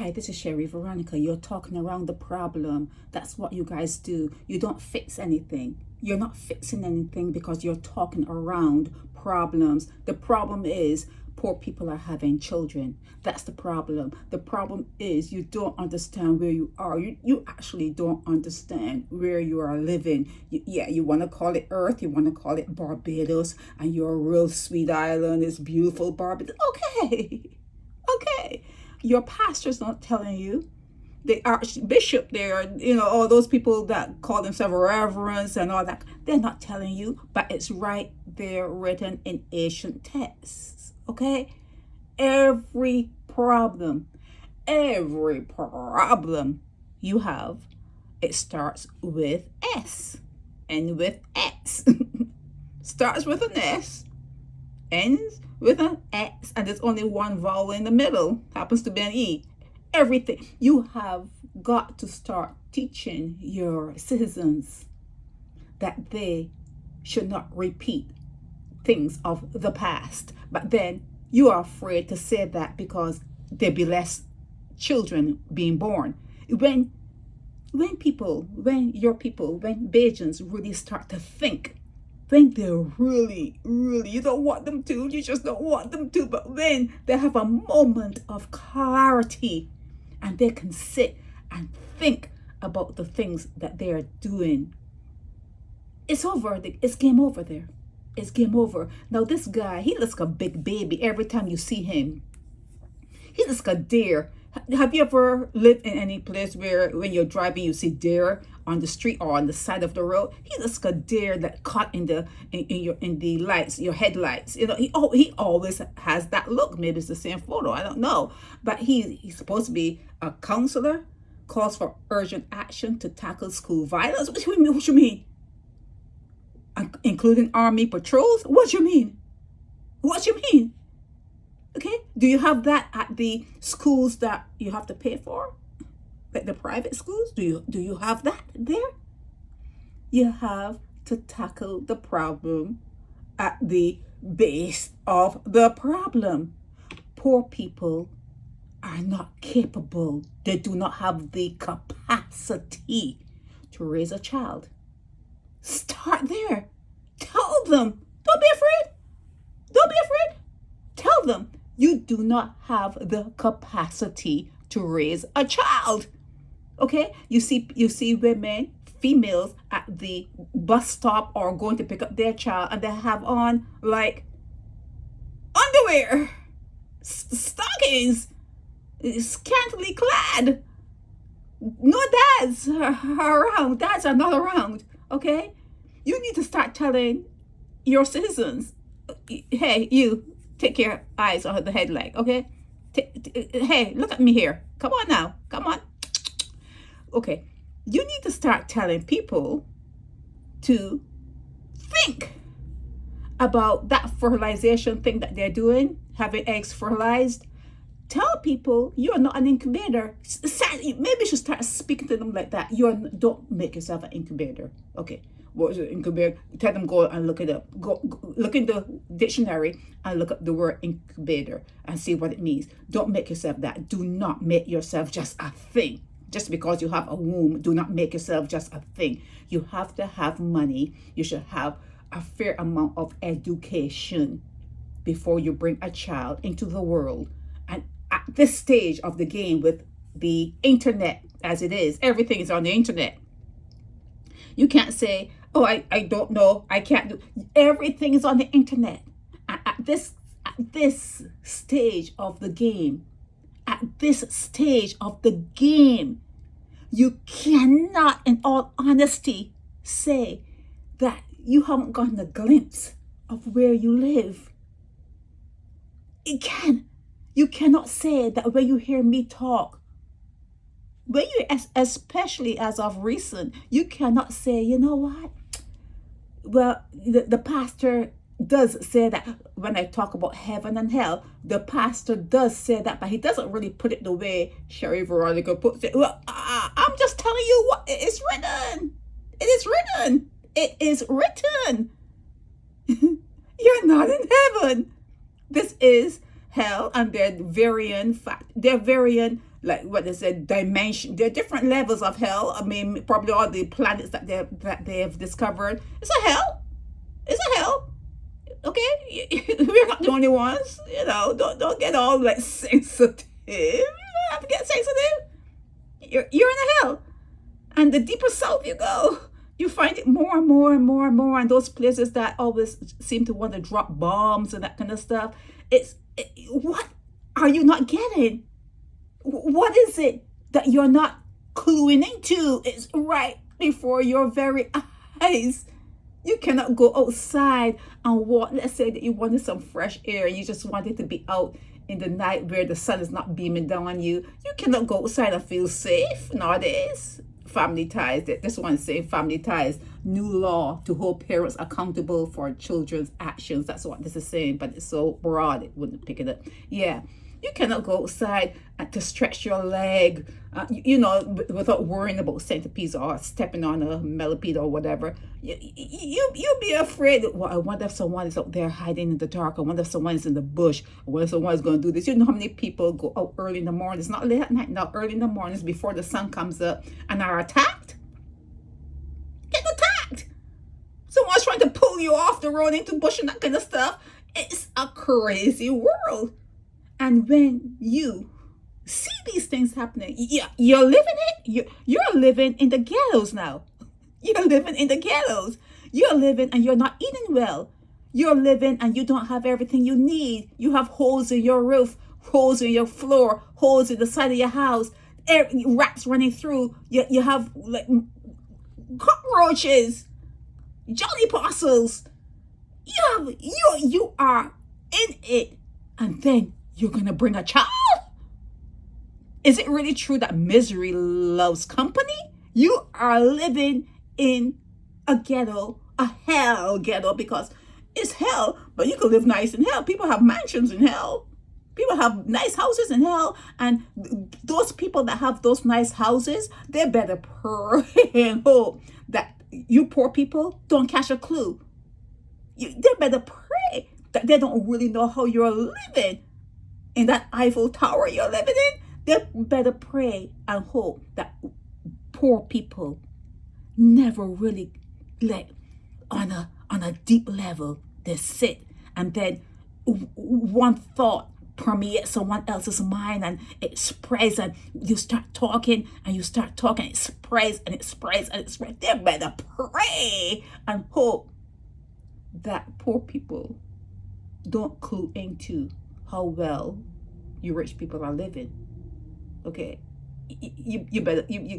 Hi, this is Sherry Veronica. You're talking around the problem. That's what you guys do. You don't fix anything. You're not fixing anything because you're talking around problems. The problem is poor people are having children. That's the problem. The problem is you don't understand where you are. You actually don't understand where you are living. You want to call it Earth. You want to call it Barbados. And you're a real sweet island. It's beautiful Barbados. Okay. Okay. Your pastor's not telling you. The archbishop there, all those people that call themselves reverends and all that, they're not telling you, but it's right there written in ancient texts. Okay? Every problem you have, it starts with S and with X. Starts with an S, ends with an X, and there's only one vowel in the middle, happens to be an E. Everything. You have got to start teaching your citizens that they should not repeat things of the past. But then you are afraid to say that because there'll be less children being born. When Bajans really start to think they're really, you don't want them to, you just don't want them to, but when they have a moment of clarity and they can sit and think about the things that they are doing, it's over. It's game over there. It's game over. Now this guy, he looks like a big baby every time you see him. He looks like a deer. Have you ever lived in any place where when you're driving you see deer on the street or on the side of the road? He looks like a deer that caught in the lights, your headlights. He always has that look. Maybe it's the same photo, I don't know. But he's supposed to be a counselor, calls for urgent action to tackle school violence. What you mean? Including army patrols? What you mean? Okay, do you have that at the schools that you have to pay for? Like the private schools? Do you have that there? You have to tackle the problem at the base of the problem. Poor people are not capable. They do not have the capacity to raise a child. Start there. Tell them. Don't be afraid. Tell them you do not have the capacity to raise a child. Okay? You see women, females at the bus stop or going to pick up their child, and they have on like underwear, stockings, scantily clad. No dads are around. Dads are not around. Okay? You need to start telling your citizens, hey, you, take your eyes off the headlight, okay? Hey, look at me here. Come on now. Come on. Okay. You need to start telling people to think about that fertilization thing that they're doing, having eggs fertilized. Tell people you're not an incubator. Maybe you should start speaking to them like that. Don't make yourself an incubator. Okay. What is an incubator? Tell them go and look it up. Go look in the dictionary and look up the word incubator and see what it means. Don't make yourself that. Do not make yourself just a thing. Just because you have a womb, do not make yourself just a thing. You have to have money. You should have a fair amount of education before you bring a child into the world. And at this stage of the game with the internet as it is, everything is on the internet. You can't say, oh, I don't know, I can't do. Everything is on the internet. At this stage of the game, you cannot, in all honesty, say that you haven't gotten a glimpse of where you live. You cannot say that when you hear me talk. When you, especially as of recent, you cannot say, you know what? Well, the pastor does say that when I talk about heaven and hell, the pastor does say that, but he doesn't really put it the way Sherry Veronica puts it. Well, I'm just telling you what it's written. It is written. It is written. You're not in heaven. This is hell, and they're varying like what they said, dimension. There are different levels of hell. I mean, probably all the planets that they have discovered. It's a hell. It's a hell. Okay, we're not the only ones. Don't get all like sensitive. You don't have to get sensitive. You're in a hell, and the deeper south you go, you find it more and more and more and more. And those places that always seem to want to drop bombs and that kind of stuff. What are you not getting? What is it that you're not cluing into? It's right before your very eyes. You cannot go outside and walk. Let's say that you wanted some fresh air. You just wanted to be out in the night where the sun is not beaming down on you. You cannot go outside and feel safe nowadays. Family ties. This one is saying family ties. New law to hold parents accountable for children's actions. That's what this is saying, but it's so broad it wouldn't pick it up. Yeah. You cannot go outside to stretch your leg, without worrying about centipedes or stepping on a millipede or whatever. You'll be afraid. Well, I wonder if someone is out there hiding in the dark. I wonder if someone is in the bush. I wonder if someone is going to do this. You know how many people go out early in the morning? It's not late at night now. Early in the mornings before the sun comes up and are attacked. Get attacked. Someone's trying to pull you off the road into bush and that kind of stuff. It's a crazy world. And when you see these things happening, you're living it. You're living in the ghettos now. You're living in the ghettos. You're living and you're not eating well. You're living and you don't have everything you need. You have holes in your roof, holes in your floor, holes in the side of your house, rats running through. You have like cockroaches, jolly parcels. You are in it, and then you're gonna bring a child? Is it really true that misery loves company? You are living in a ghetto, a hell ghetto, because it's hell, but you can live nice in hell. People have mansions in hell. People have nice houses in hell, and those people that have those nice houses, they better pray and hope that you poor people don't catch a clue. They better pray that they don't really know how you're living in that Eiffel Tower you're living in. They better pray and hope that poor people never really let on a deep level. They sit and then one thought permeates someone else's mind and it spreads, and you start talking and you start talking, it spreads and it spreads and it spreads. They better pray and hope that poor people don't clue into how well you rich people are living. Okay, you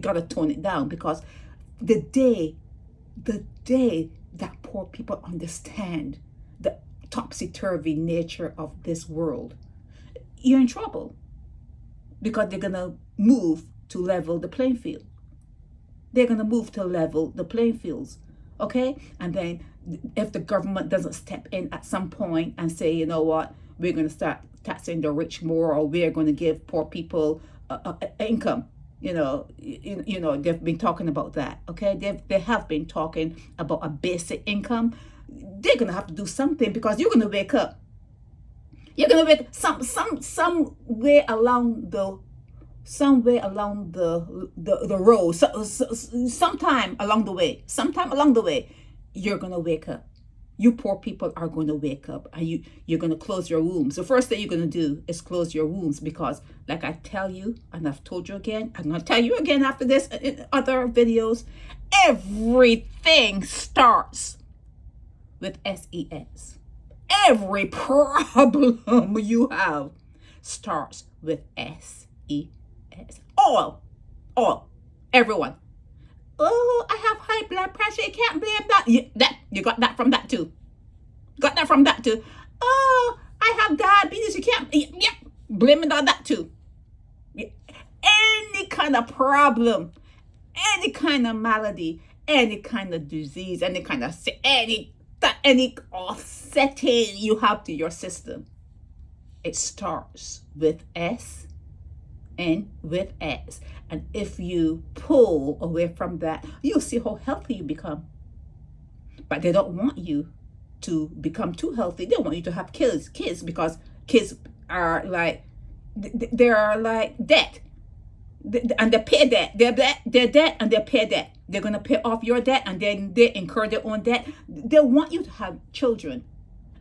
gotta tone it down, because the day that poor people understand the topsy-turvy nature of this world, you're in trouble, because they're gonna move to level the playing field. They're gonna move to level the playing fields. Okay, and then if the government doesn't step in at some point and say, you know what, we're going to start taxing the rich more, or we're going to give poor people income. They've been talking about that. Okay, they have been talking about a basic income. They're going to have to do something, because you're going to wake up. You're going to wake some way along the road. Sometime along the way, you're going to wake up. You poor people are going to wake up, and you're going to close your wombs. The first thing you're going to do is close your wombs, because like I tell you, and I've told you again, I'm going to tell you again after this in other videos, everything starts with SES. Every problem you have starts with SES. All, everyone. Oh, I have high blood pressure. You can't blame that. You got that from that too. Oh, I have diabetes. You can't. Yep, blame it on that too. Any kind of problem, any kind of malady, any kind of disease, any kind of any offsetting you have to your system, it starts with S and with S. And if you pull away from that, you'll see how healthy you become. But they don't want you to become too healthy. They want you to have kids, because kids are like, they're like debt. And they pay debt. They're debt and they pay debt. They're going to pay off your debt and then they incur their own debt. They want you to have children.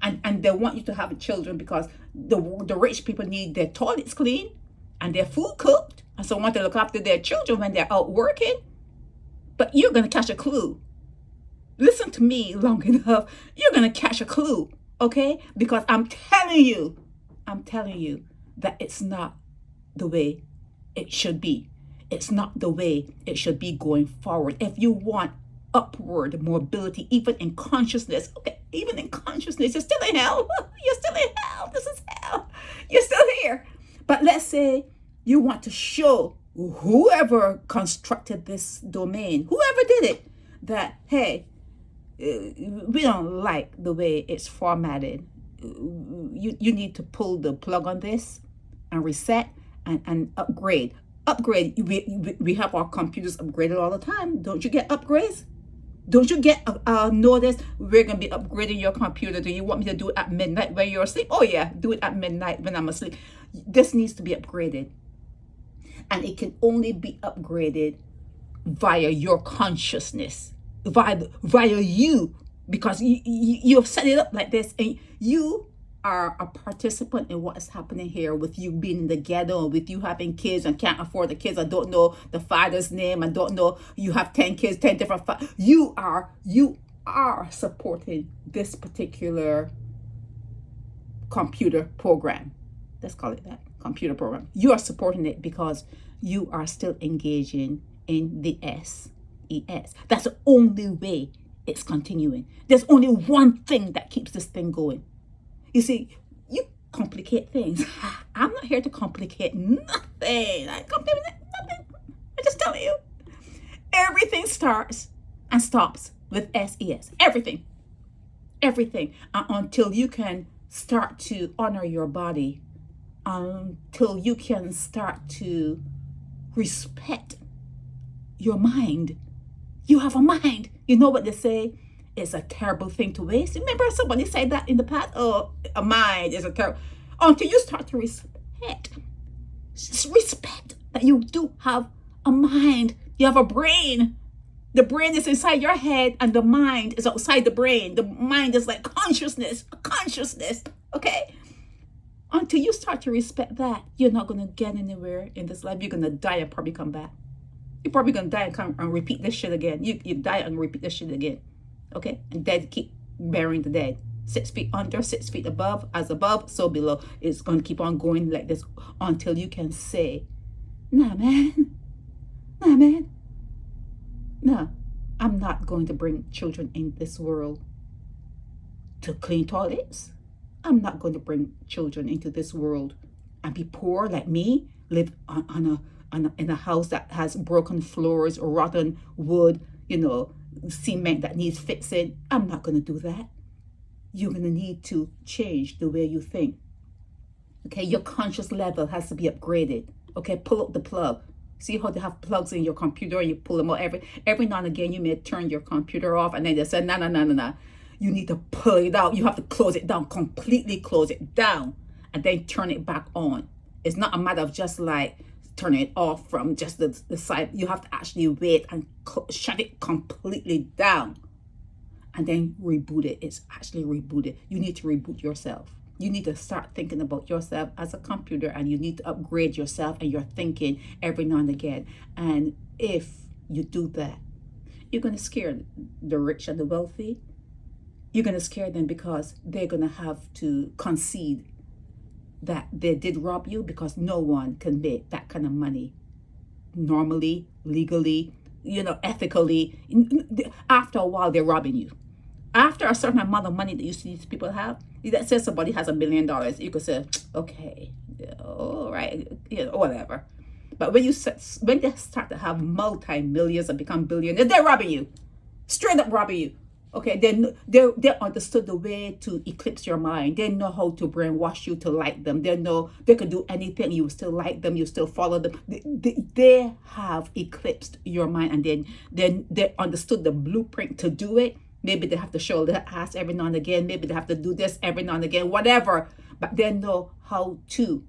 And they want you to have children because the rich people need their toilets clean and their food cooked. And so want to look after their children when they're out working. But you're going to catch a clue. Listen to me long enough. You're going to catch a clue. Okay? Because I'm telling you that it's not the way it should be. It's not the way it should be going forward. If you want upward mobility, even in consciousness, okay, even in consciousness, you're still in hell. You're still in hell. This is hell. You're still here. But let's say you want to show whoever constructed this domain, whoever did it, that, hey, we don't like the way it's formatted. You need to pull the plug on this and reset and upgrade. We have our computers upgraded all the time. Don't you get upgrades? Don't you get notice we're going to be upgrading your computer? Do you want me to do it at midnight when you're asleep? Oh yeah, do it at midnight when I'm asleep. This needs to be upgraded. And it can only be upgraded via your consciousness, via you, because you have set it up like this, and you are a participant in what is happening here with you being in the ghetto, with you having kids and can't afford the kids. I don't know the father's name. I don't know you have 10 kids, 10 different you are supporting this particular computer program. Let's call it that, computer program. You are supporting it because you are still engaging in the SES. That's the only way it's continuing. There's only one thing that keeps this thing going. You see, you complicate things. I'm not here to complicate nothing. I complicate nothing. I'm just telling you. Everything starts and stops with SES. Everything. Everything. Until you can start to honor your body. Until you can start to respect your mind. You have a mind. You know what they say? It's a terrible thing to waste. Remember somebody said that in the past? Oh, a mind is a terrible. Until you start to respect that you do have a mind. You have a brain. The brain is inside your head and the mind is outside the brain. The mind is like consciousness. Okay? Until you start to respect that, you're not going to get anywhere in this life. You're going to die and probably come back. You're probably going to die and come and repeat this shit again. You die and repeat this shit again. Okay? And dead keep burying the dead. 6 feet under, 6 feet above. As above, so below. It's going to keep on going like this until you can say, nah, man. No, I'm not going to bring children in this world to clean toilets. I'm not going to bring children into this world and be poor like me, live in a house that has broken floors or rotten wood, cement that needs fixing. I'm not going to do that. You're going to need to change the way you think. Okay, your conscious level has to be upgraded. Okay, pull up the plug. See how they have plugs in your computer and you pull them out every now and again. You may turn your computer off and then they say, no. You need to pull it out. You have to close it down, completely close it down, and then turn it back on. It's not a matter of just like turning it off from just the side. You have to actually wait and shut it completely down and then reboot it. It's actually rebooted. You need to reboot yourself. You need to start thinking about yourself as a computer, and you need to upgrade yourself and your thinking every now and again. And if you do that, you're going to scare the rich and the wealthy. You're going to scare them because they're going to have to concede that they did rob you, because no one can make that kind of money normally, legally, ethically. After a while, they're robbing you. After a certain amount of money that these people have, let's say somebody has $1 million, you could say, okay, all right, whatever. But when they start to have multi-millions and become billionaires, they're robbing you, straight up robbing you. Okay, they understood the way to eclipse your mind. They know how to brainwash you to like them. They know they can do anything. You still like them. You still follow them. They have eclipsed your mind, and then they understood the blueprint to do it. Maybe they have to show their ass every now and again. Maybe they have to do this every now and again, whatever. But they know how to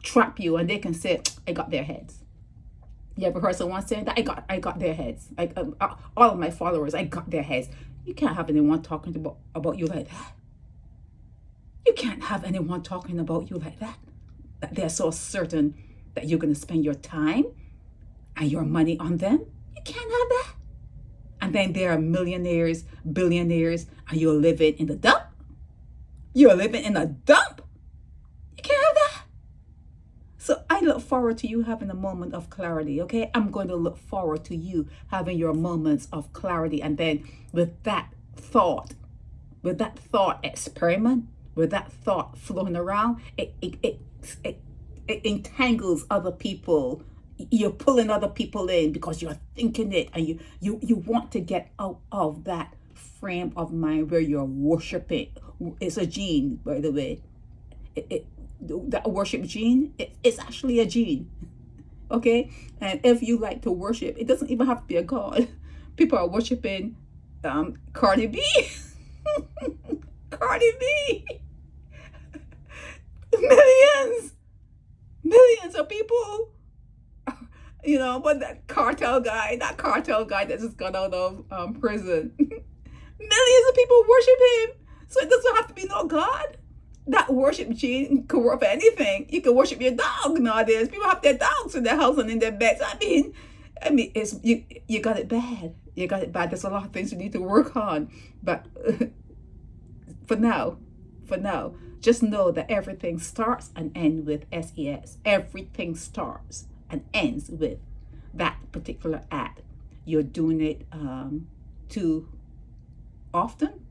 trap you, and they can say, I got their heads. You ever heard someone saying that? I got their heads. All of my followers, I got their heads. You can't have anyone talking about you like that. You can't have anyone talking about you like that. That they're so certain that you're going to spend your time and your money on them. You can't have that. And then they are millionaires, billionaires, and you're living in the dump. You're living in a dump. You can't have that. So I look forward to you having a moment of clarity, okay? I'm going to look forward to you having your moments of clarity. And then with that thought experiment, with that thought flowing around, it entangles other people. You're pulling other people in because you're thinking it, and you want to get out of that frame of mind where you're worshiping. It's a gene, by the way. That worship gene, it's actually a gene. Okay? And if you like to worship, it doesn't even have to be a god. People are worshiping Cardi B. Cardi B. Millions of people. You know, but that cartel guy that just got out of prison, millions of people worship him. So it doesn't have to be no God. That worship gene can work for anything. You can worship your dog nowadays. People have their dogs in their house and in their beds. I mean, it's you got it bad. You got it bad. There's a lot of things you need to work on. But for now, just know that everything starts and ends with SES. Everything starts and ends with that particular act. You're doing it too often.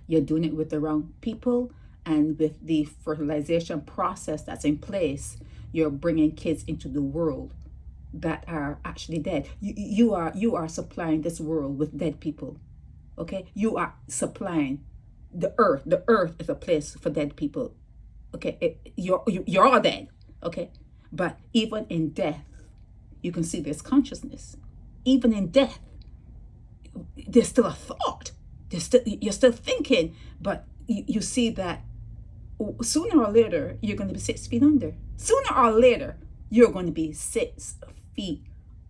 You're doing it with the wrong people, and with the fertilization process that's in place, you're bringing kids into the world that are actually dead. You are supplying this world with dead people. Okay, you are supplying the earth. The earth is a place for dead people. Okay, you're all dead. Okay, but even in death, you can see there's consciousness. Even in death, there's still a thought. You're still thinking, but you see that sooner or later, you're going to be 6 feet under. Sooner or later, you're going to be 6 feet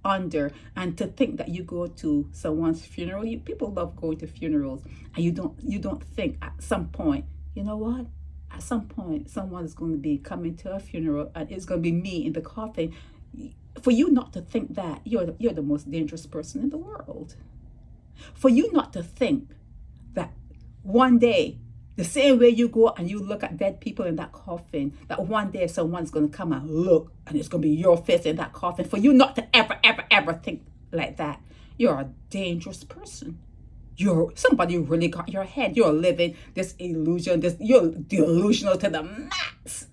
under. And to think that you go to someone's funeral, people love going to funerals, and you don't think at some point, you know what? At some point, someone's going to be coming to a funeral, and it's going to be me in the coffin. For you not to think that, you're the most dangerous person in the world. For you not to think that one day, the same way you go and you look at dead people in that coffin, that one day someone's going to come and look, and it's going to be your face in that coffin. For you not to ever think like that, you're a dangerous person. Somebody really got your head. You're living this illusion. You're delusional to the max.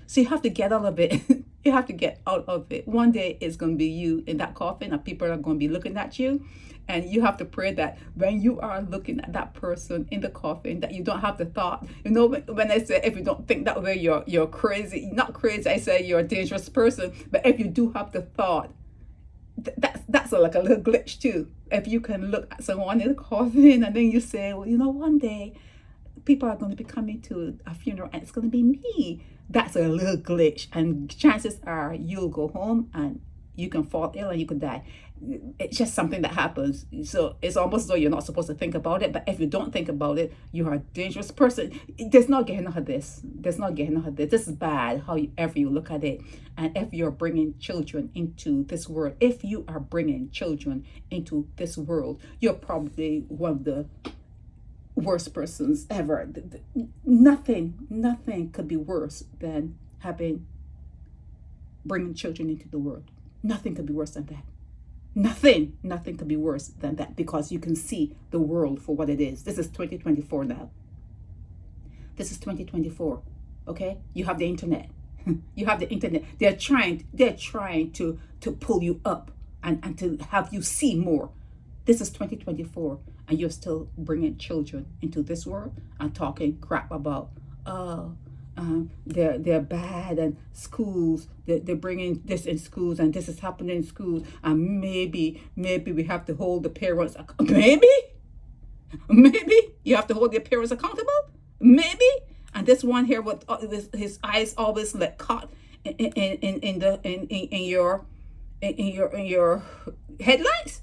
So you have to get out of it. You have to get out of it. One day it's going to be you in that coffin, and people are going to be looking at you. And you have to pray that when you are looking at that person in the coffin, that you don't have the thought. You know, when I say if you don't think that way, you're crazy. Not crazy, I say you're a dangerous person. But if you do have the thought, that's like a little glitch too. If you can look at someone in the coffin and then you say, well, you know, one day people are going to be coming to a funeral and it's going to be me. That's a little glitch. And chances are you'll go home and you can fall ill and you could die. It's just something that happens. So it's almost as though you're not supposed to think about it. But if you don't think about it, you're a dangerous person. There's no getting out of this. This is bad, however you look at it. And if you're bringing children into this world, you're probably one of the worst persons ever. Nothing could be worse than bringing children into the world. Nothing could be worse than that. Nothing could be worse than that, because you can see the world for what it is. This is 2024 now. This is 2024. Okay? You have the internet. They're trying to pull you up and to have you see more. This is 2024, and you're still bringing children into this world and talking crap about, they're bad, and schools, they're bringing this in schools, and this is happening in schools, and maybe we have to hold the parents maybe you have to hold your parents accountable, maybe. And this one here with his eyes always caught in your headlines.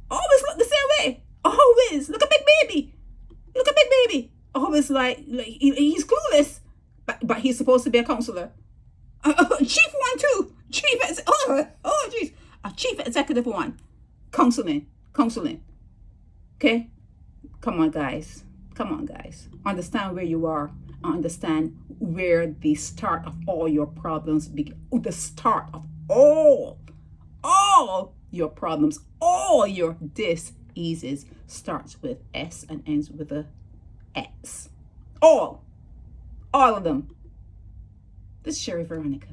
Always look the same way. Always look a big baby. Look a big baby. Always like he's clueless, but he's supposed to be a counselor. Chief one too. Jeez, a chief executive one. Counseling. Okay, come on, guys. Understand where you are. Understand where the start of all your problems begin. The start of all your problems, all your diseases starts with S and ends with a X. All of them. This is Sherry Veronica.